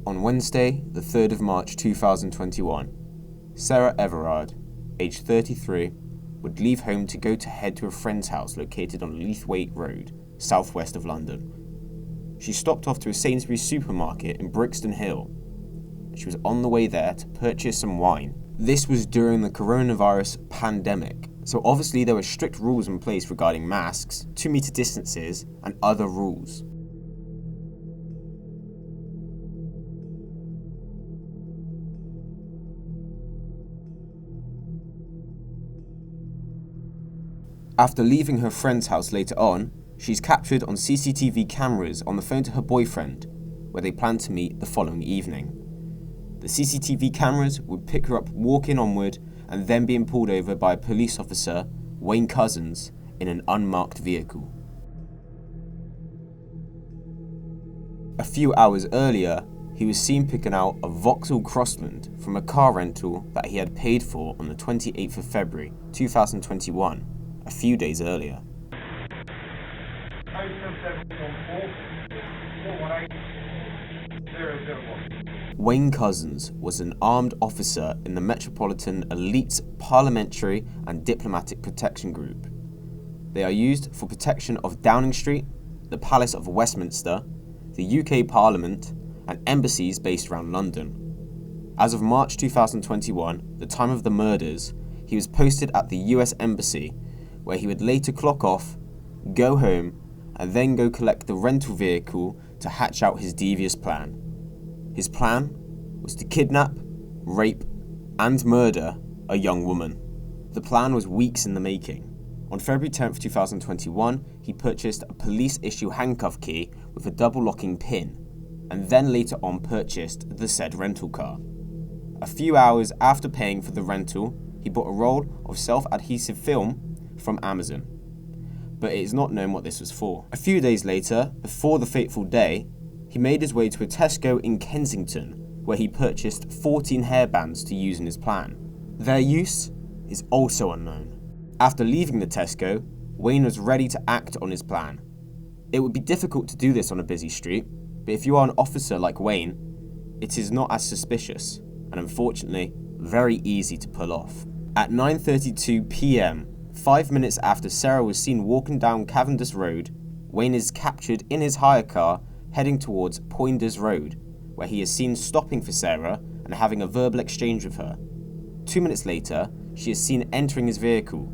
On Wednesday, the 3rd of March 2021, Sarah Everard, aged 33, would leave home to head to a friend's house located on Leithwaite Road, southwest of London. She stopped off to a Sainsbury's supermarket in Brixton Hill. She was on the way there to purchase some wine. This was during the coronavirus pandemic, so obviously there were strict rules in place regarding masks, 2-meter distances, and other rules. After leaving her friend's house later on, she's captured on CCTV cameras on the phone to her boyfriend, where they plan to meet the following evening. The CCTV cameras would pick her up walking onward and then being pulled over by a police officer, Wayne Couzens, in an unmarked vehicle. A few hours earlier, he was seen picking out a Vauxhall Crossland from a car rental that he had paid for on the 28th of February 2021, a few days earlier. Wayne Couzens was an armed officer in the Metropolitan Elite's Parliamentary and Diplomatic Protection Group. They are used for protection of Downing Street, the Palace of Westminster, the UK Parliament, and embassies based around London. As of March 2021, the time of the murders, he was posted at the US Embassy, where he would later clock off, go home, and then go collect the rental vehicle to hatch out his devious plan. His plan was to kidnap, rape, and murder a young woman. The plan was weeks in the making. On February 10th, 2021, he purchased a police-issue handcuff key with a double-locking pin, and then later on purchased the said rental car. A few hours after paying for the rental, he bought a roll of self-adhesive film from Amazon, but it is not known what this was for. A few days later, before the fateful day, he made his way to a Tesco in Kensington, where he purchased 14 hairbands to use in his plan. Their use is also unknown. After leaving the Tesco, Wayne was ready to act on his plan. It would be difficult to do this on a busy street, but if you are an officer like Wayne, it is not as suspicious, and unfortunately, very easy to pull off. At 9:32 p.m, 5 minutes after Sarah was seen walking down Cavendish Road, Wayne is captured in his hire car heading towards Poinders Road, where he is seen stopping for Sarah and having a verbal exchange with her. 2 minutes later, she is seen entering his vehicle.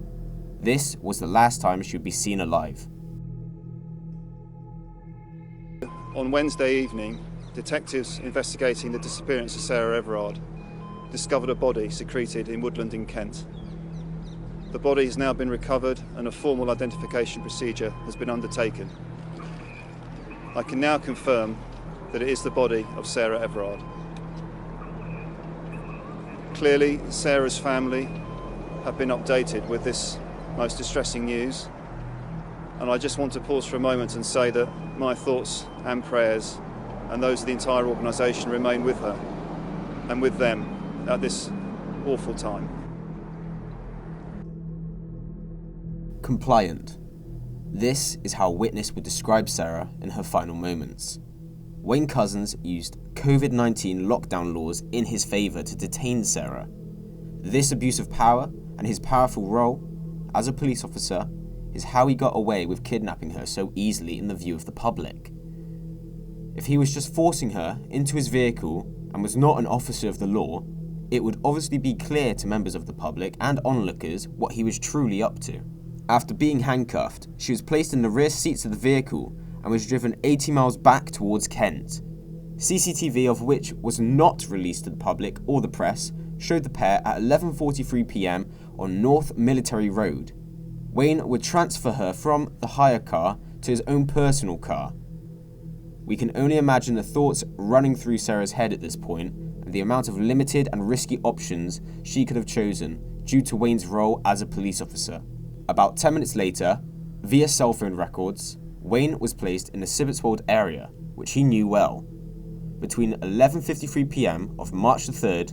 This was the last time she would be seen alive. On Wednesday evening, detectives investigating the disappearance of Sarah Everard discovered a body secreted in Woodland in Kent. The body has now been recovered and a formal identification procedure has been undertaken. I can now confirm that it is the body of Sarah Everard. Clearly, Sarah's family have been updated with this most distressing news, and I just want to pause for a moment and say that my thoughts and prayers and those of the entire organisation remain with her and with them at this awful time. Compliant. This is how a witness would describe Sarah in her final moments. Wayne Couzens used COVID-19 lockdown laws in his favour to detain Sarah. This abuse of power and his powerful role as a police officer is how he got away with kidnapping her so easily in the view of the public. If he was just forcing her into his vehicle and was not an officer of the law, it would obviously be clear to members of the public and onlookers what he was truly up to. After being handcuffed, she was placed in the rear seats of the vehicle and was driven 80 miles back towards Kent. CCTV of which was not released to the public or the press showed the pair at 11:43 p.m. on North Military Road. Wayne would transfer her from the hire car to his own personal car. We can only imagine the thoughts running through Sarah's head at this point and the amount of limited and risky options she could have chosen due to Wayne's role as a police officer. About 10 minutes later, via cell phone records, Wayne was placed in the Sibbetswold area, which he knew well. Between 11:53 p.m. of March the 3rd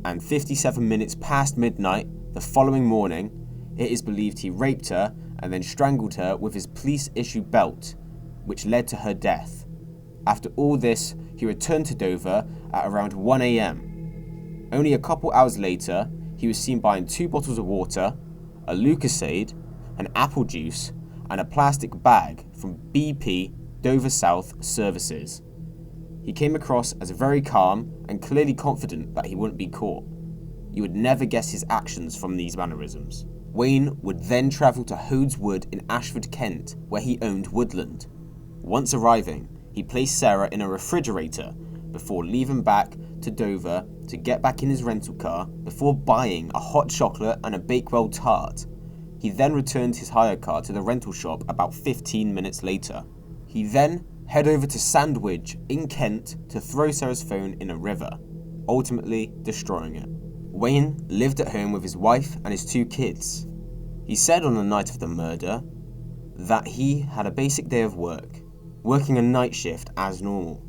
and 57 minutes past midnight the following morning, it is believed he raped her and then strangled her with his police-issued belt, which led to her death. After all this, he returned to Dover at around 1 a.m. Only a couple hours later, he was seen buying 2 bottles of water, a Lucasade, an apple juice, and a plastic bag from BP Dover South Services. He came across as very calm and clearly confident that he wouldn't be caught. You would never guess his actions from these mannerisms. Wayne would then travel to Hodes Wood in Ashford, Kent, where he owned woodland. Once arriving, he placed Sarah in a refrigerator before leaving back to Dover to get back in his rental car before buying a hot chocolate and a Bakewell tart. He then returned his hire car to the rental shop about 15 minutes later. He then head over to Sandwich in Kent to throw Sarah's phone in a river, ultimately destroying it. Wayne lived at home with his wife and his 2 kids. He said on the night of the murder that he had a basic day of work, working a night shift as normal.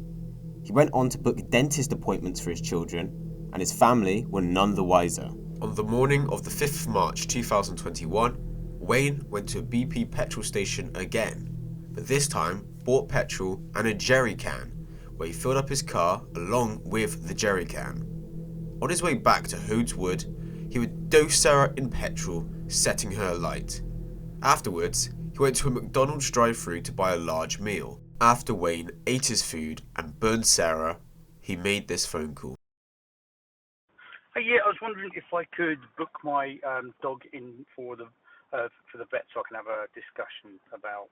He went on to book dentist appointments for his children, and his family were none the wiser. On the morning of the 5th of March 2021, Wayne went to a BP petrol station again, but this time bought petrol and a jerry can, where he filled up his car along with the jerry can. On his way back to Hodes Wood, he would dose Sarah in petrol, setting her alight. Afterwards, he went to a McDonald's drive-thru to buy a large meal. After Wayne ate his food and burned Sarah, he made this phone call. Yeah, I was wondering if I could book my dog in for the vet so I can have a discussion about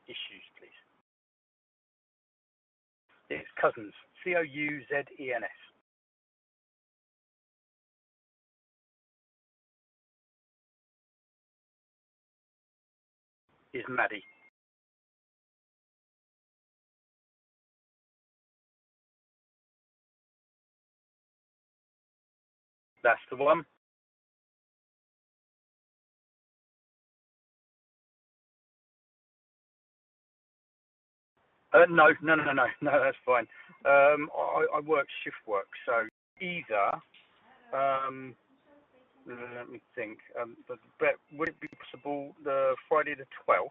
issues, please. It's Couzens, Couzens. Is Maddie. That's the one. No, that's fine. I work shift work, so either, let me think, but would it be possible the Friday the 12th?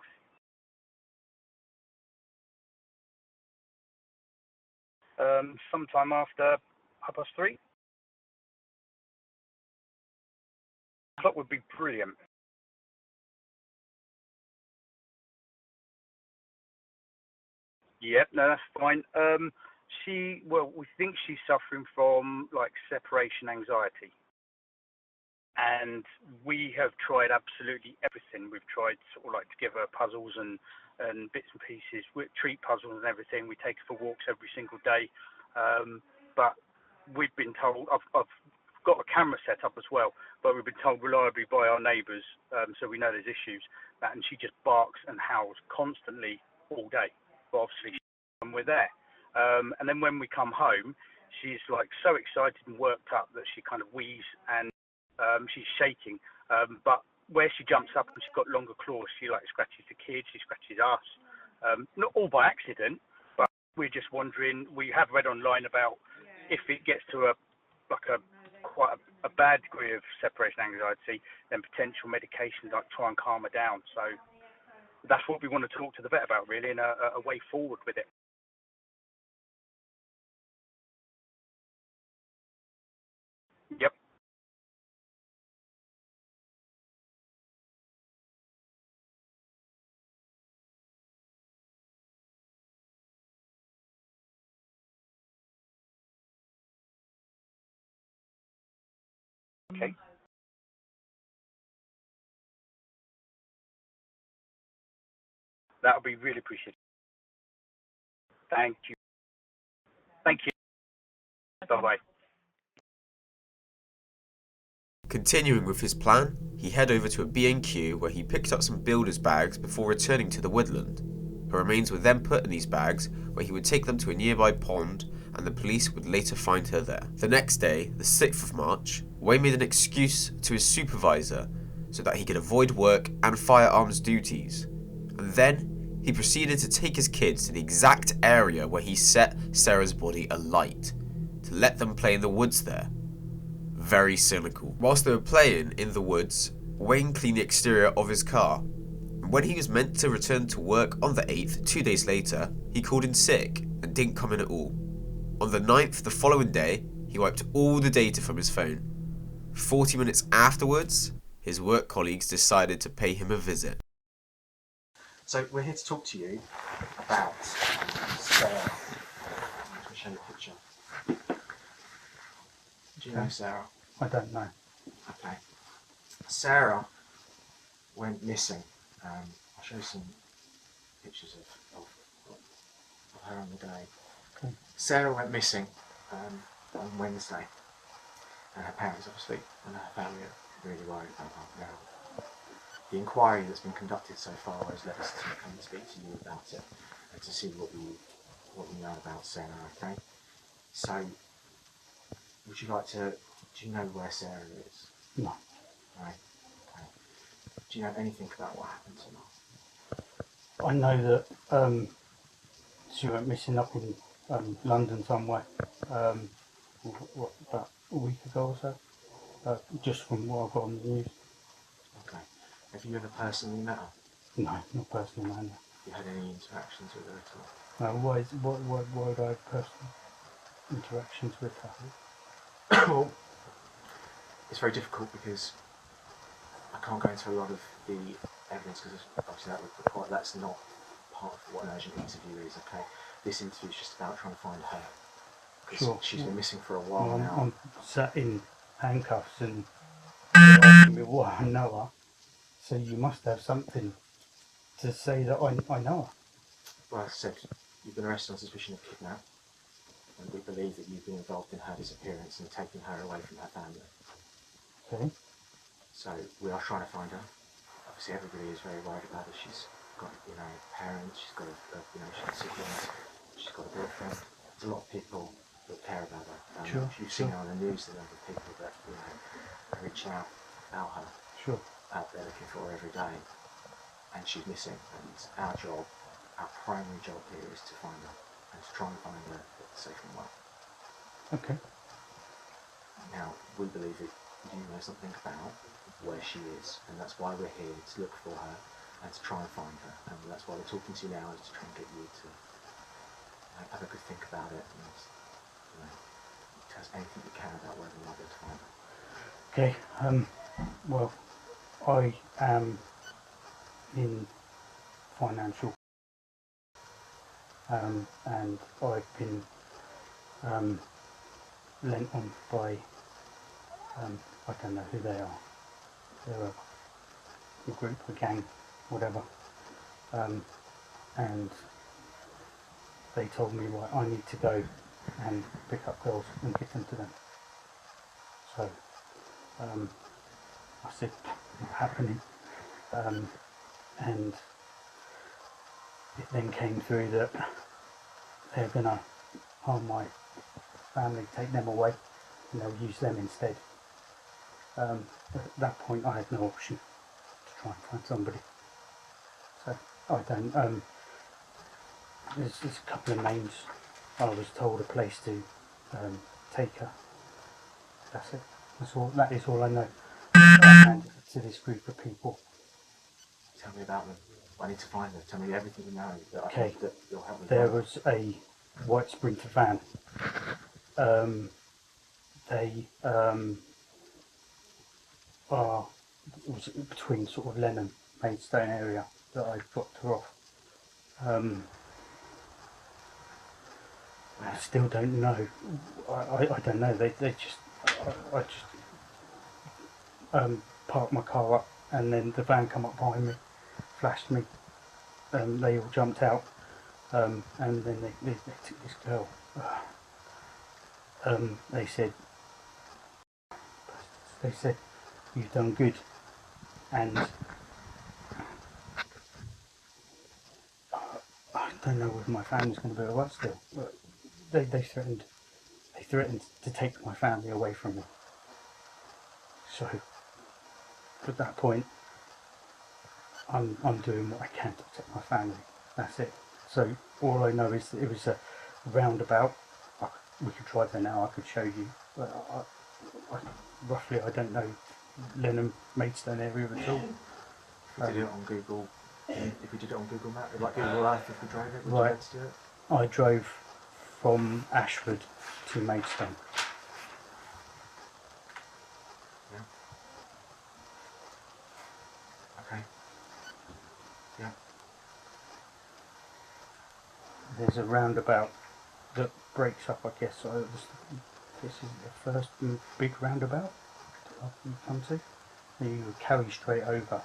Sometime after 3:30? That would be brilliant. Yep, no, that's fine. We think she's suffering from like separation anxiety, and we have tried absolutely everything. We've tried sort of like to give her puzzles and bits and pieces, treat puzzles and everything. We take her for walks every single day, but we've been told I've got a camera set up as well, but we've been told reliably by our neighbours, so we know there's issues, and she just barks and howls constantly all day. But obviously, when we're there, and then when we come home, she's like so excited and worked up that she kind of wheezes and she's shaking. But where she jumps up and she's got longer claws, she like scratches the kids, she scratches us. Not all by accident, but we're just wondering. We have read online about if it gets to quite a bad degree of separation anxiety, then potential medication like try and calm her down. So that's what we want to talk to the vet about, really, and a way forward with it. Yep. Okay. That would be really appreciated. Thank you. Thank you. Bye-bye. Continuing with his plan, he head over to a B&Q where he picked up some builder's bags before returning to the woodland. Her remains were then put in these bags where he would take them to a nearby pond, and the police would later find her there. The next day, the 6th of March, Wayne made an excuse to his supervisor so that he could avoid work and firearms duties. And then he proceeded to take his kids to the exact area where he set Sarah's body alight, to let them play in the woods there. Very cynical. Whilst they were playing in the woods, Wayne cleaned the exterior of his car. When he was meant to return to work on the 8th, 2 days later, he called in sick and didn't come in at all. On the 9th, the following day, he wiped all the data from his phone. 40 minutes afterwards, his work colleagues decided to pay him a visit. So we're here to talk to you about Sarah. Let me show you a picture. Do you know Sarah? I don't know. Okay. Sarah went missing. I'll show you some pictures of her on the day. Okay. Sarah went missing on Wednesday, and her parents obviously and her family are really worried about her now. The inquiry that's been conducted so far has led us to come and speak to you about it and to see what you know about Sarah. Okay. So, would you like to? Do you know where Sarah is? No. Right. Okay. Do you know anything about what happened to her? I know that she went missing up in London somewhere. About a week ago or so. Just from what I got on the news. Okay. Have you ever personally met her? No, not personally, no. Have you had any interactions with her at all? No, why would I have personal interactions with her? Well, it's very difficult because I can't go into a lot of the evidence because obviously that's not part of what an urgent interview is. Okay, this interview is just about trying to find her because she's been missing for a while now. I'm sat in handcuffs and you're asking me why I know her, so you must have something to say that I know her. Well, as I said, you've been arrested on suspicion of kidnap, and we believe that you've been involved in her disappearance and taking her away from her family. Okay. So we are trying to find her. Obviously, everybody is very worried about her. She's got, parents. She's got she's siblings. She's got a boyfriend. There's a lot of people that care about her. Sure. You've seen her on the news. The number of people that are reaching out about her. Sure. Out there looking for her every day, and she's missing. And our primary job here is to find her and to try and find her safe and well. Okay. Now we believe that you know something about where she is, and that's why we're here to look for her and to try and find her. And that's why we're talking to you now, is to try and get you to have a good think about it and tell us anything you can about where we might be able to find her. Okay. Well, I am in financial, and I've been lent on by I don't know who they are. They're a group, a gang, whatever. And they told me, right, I need to go and pick up girls and give them to them. So I said, not happening. And it then came through that they're going to harm my family, take them away, and they'll use them instead. At that point I had no option to try and find somebody. So I don't, there's a couple of names. I was told a place to take her. That's it. That is all I know. And to this group of people. Tell me about them. I need to find them. Tell me everything you know that I Okay. think that you'll help me. There was a white Sprinter van. They it was between sort of Len and Maidstone area that I dropped her off. I still don't know. I don't know. They just I just parked my car up, and then the van come up behind me, flashed me, and they all jumped out, and then they took this girl. They said you've done good, and I don't know if my family's going to be alright still. But they threatened to take my family away from me. So at that point, I'm doing what I can to protect my family. That's it. So all I know is that it was a roundabout. We could drive there now. I could show you. But roughly, I don't know Lenham Maidstone area at all. If we did it on Google, if we did it on Google Maps, like Google Earth, if we drove it, would you Right. be able to do it? I drove from Ashford to Maidstone. Yeah. Okay. Yeah. There's a roundabout that breaks up, I guess. So this is the first big roundabout you come to. You would carry straight over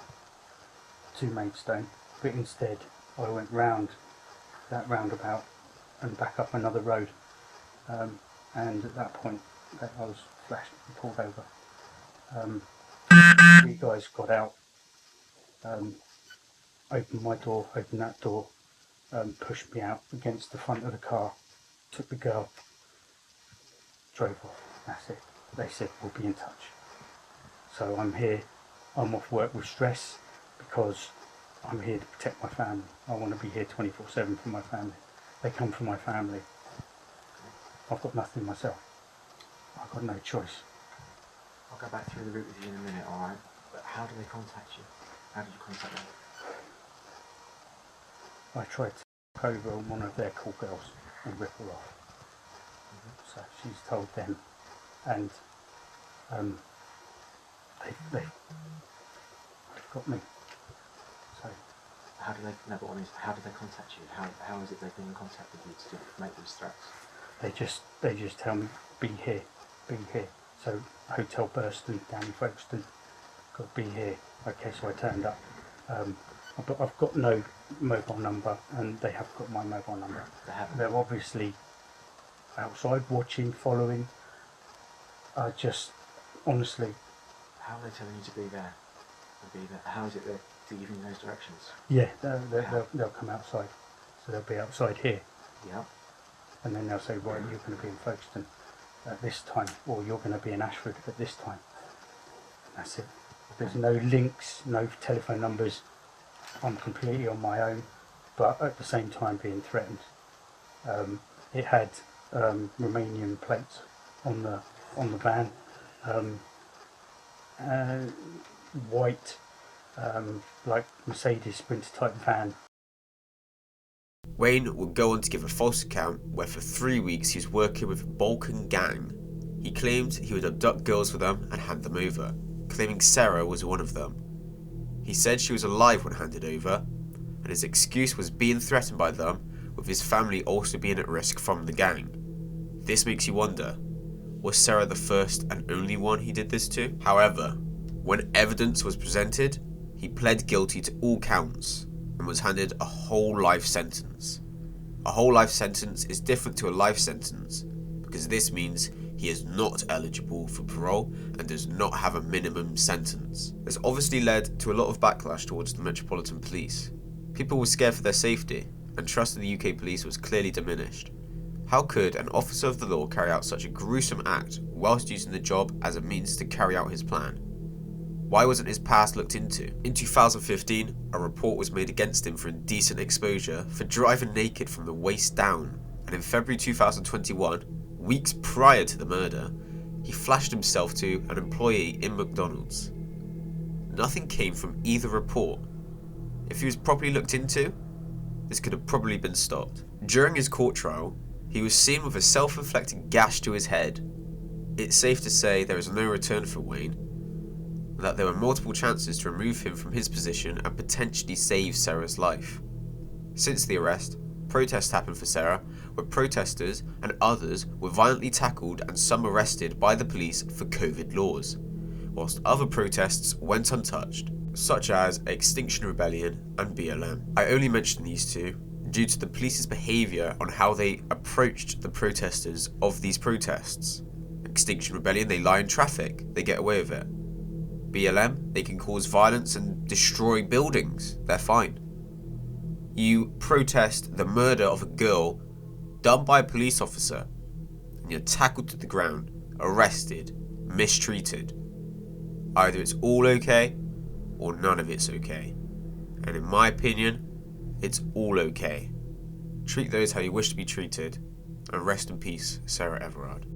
to Maidstone, but instead I went round that roundabout and back up another road. And at that point, I was flashed and pulled over. Three guys got out, opened my door, opened that door, pushed me out against the front of the car, took the girl, drove off. That's it. They said, we'll be in touch. So I'm here, I'm off work with stress because I'm here to protect my family. I want to be here 24/7 for my family. They come from my family. I've got nothing myself. I've got no choice. I'll go back through the route with you in a minute, alright? But how do they contact you? How did you contact them? I tried to take over on one of their call girls and rip her off. So she's told them, and they've got me. So How do they? No, but what is? How do they contact you? How is it they've been in contact with you to make these threats? they just tell me, be here. So Hotel Burston down in Folkestone, got to be here. Okay, so I turned up. But I've got no mobile number, and they have got my mobile number. They haven't. They're obviously outside watching, following. I just, honestly, How are they telling you to be there? How is it they're giving you those directions? yeah, they'll come outside. So they'll be outside here, Yeah. and then they'll say, right, you're going to be in Folkestone at this time, or you're going to be in Ashford at this time. And that's it. There's no links, no telephone numbers. I'm completely on my own, but at the same time being threatened. It had Romanian plates on the van, white, like Mercedes Sprinter type van. Wayne would go on to give a false account where for 3 weeks he was working with a Balkan gang. He claimed he would abduct girls for them and hand them over, claiming Sarah was one of them. He said she was alive when handed over, and his excuse was being threatened by them, with his family also being at risk from the gang. This makes you wonder, was Sarah the first and only one he did this to? However, when evidence was presented, he pled guilty to all counts and was handed a whole life sentence. A whole life sentence is different to a life sentence because this means he is not eligible for parole and does not have a minimum sentence. This obviously led to a lot of backlash towards the Metropolitan Police. People were scared for their safety, and trust in the UK police was clearly diminished. How could an officer of the law carry out such a gruesome act whilst using the job as a means to carry out his plan? Why wasn't his past looked into? In 2015, a report was made against him for indecent exposure for driving naked from the waist down, and in February 2021, weeks prior to the murder, he flashed himself to an employee in McDonald's. Nothing came from either report. If he was properly looked into, this could have probably been stopped. During his court trial, he was seen with a self-inflicted gash to his head. It's safe to say there is no return for Wayne, and that there were multiple chances to remove him from his position and potentially save Sarah's life. Since the arrest, protests happened for Sarah, where protesters and others were violently tackled and some arrested by the police for COVID laws, whilst other protests went untouched, such as Extinction Rebellion and BLM. I only mention these two due to the police's behaviour on how they approached the protesters of these protests. Extinction Rebellion, they lie in traffic, they get away with it. BLM, they can cause violence and destroy buildings, they're fine. You protest the murder of a girl done by a police officer, and you're tackled to the ground, arrested, mistreated. Either it's all okay, or none of it's okay. And in my opinion, it's all okay. Treat those how you wish to be treated, and rest in peace, Sarah Everard.